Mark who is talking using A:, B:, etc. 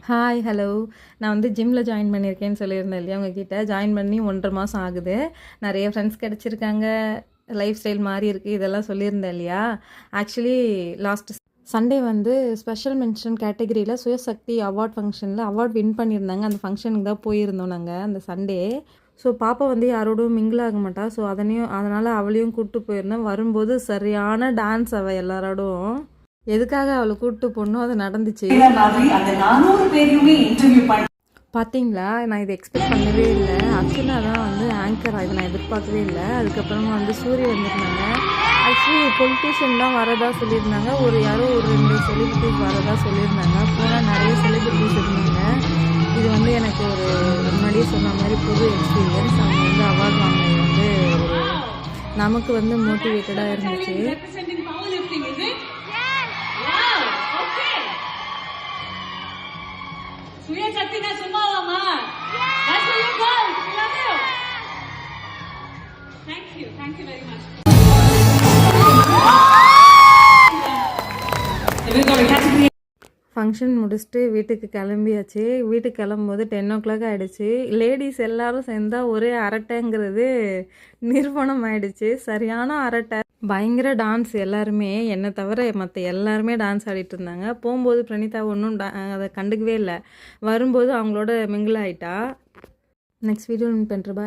A: Hi hello. நான் வந்து ஜிம்மில் ஜாயின் பண்ணியிருக்கேன்னு சொல்லியிருந்தேன் இல்லையா உங்ககிட்ட. ஜாயின் பண்ணி 1.5 மாதம் ஆகுது. நிறைய ஃப்ரெண்ட்ஸ் கிடச்சிருக்காங்க, லைஃப் ஸ்டைல் மாறி இருக்குது, இதெல்லாம் சொல்லியிருந்தேன் இல்லையா. ஆக்சுவலி லாஸ்ட் சண்டே வந்து ஸ்பெஷல் மென்ஷன் கேட்டகரியில் சுயசக்தி அவார்ட் ஃபங்க்ஷனில் அவார்ட் வின் பண்ணியிருந்தாங்க. அந்த ஃபங்க்ஷனுக்கு தான் போயிருந்தோம் நாங்கள் அந்த சண்டே. ஸோ பாப்பா வந்து யாரோடும் மிங்கிள் ஆக மாட்டா. ஸோ அதனால் அவளையும் கூப்பிட்டு போயிருந்தேன். வரும்போது சரியான டான்ஸ் அவள் எல்லாரோடும். எதுக்காக அவளை கூப்பிட்டு போனோம் அது நடந்துச்சு. பார்த்தீங்களா, நான் இதை எக்ஸ்பெக்ட் பண்ணவே இல்லை. அர்ச்சனா தான் வந்து ஆங்கர், இதை நான் எதிர்பார்க்கவே இல்லை. அதுக்கப்புறமா வந்து சூரிய வந்திருந்தாங்க. ஆக்சுவலி பொலிட்டீஷியன் தான் வரதா சொல்லியிருந்தாங்க. யாரோ ஒரு 2 செலிபிரிட்டிஸ் வரதா சொல்லியிருந்தாங்க. போனால் நிறைய செலிபிரிட்டிஸ் இருந்தாங்க. இது வந்து எனக்கு முன்னாடியே சொன்ன மாதிரி புது எக்ஸ்பீரியன்ஸ். அவங்க வந்து அவார்ட் வாங்கினது வந்து நமக்கு வந்து மோட்டிவேட்டடாக இருந்துச்சு.
B: சுய சக்தினா சும்மாவாமா? That's for you girls. We love you. Thank you very much.
A: Function முடிச்சுட்டு வீட்டுக்கு கிளம்பியாச்சு. வீட்டுக்கு கிளம்பும்போது 10 o'clock ஆகிடுச்சு. லேடிஸ் எல்லோரும் சேர்ந்தால் ஒரே அரட்டைங்கிறது நிறுவனம் ஆகிடுச்சு. சரியான அரட்டை, பயங்கர டான்ஸ். எல்லாருமே என்னை தவிர மற்ற எல்லாருமே டான்ஸ் ஆடிட்டு இருந்தாங்க. போகும்போது பிரணீதா ஒன்றும் அதை கண்டுக்கவே இல்லை. வரும்போது அவங்களோட மிங்கிள் ஆகிட்டா. நெக்ஸ்ட் வீடியோ பண்ணுறேன். பாய்.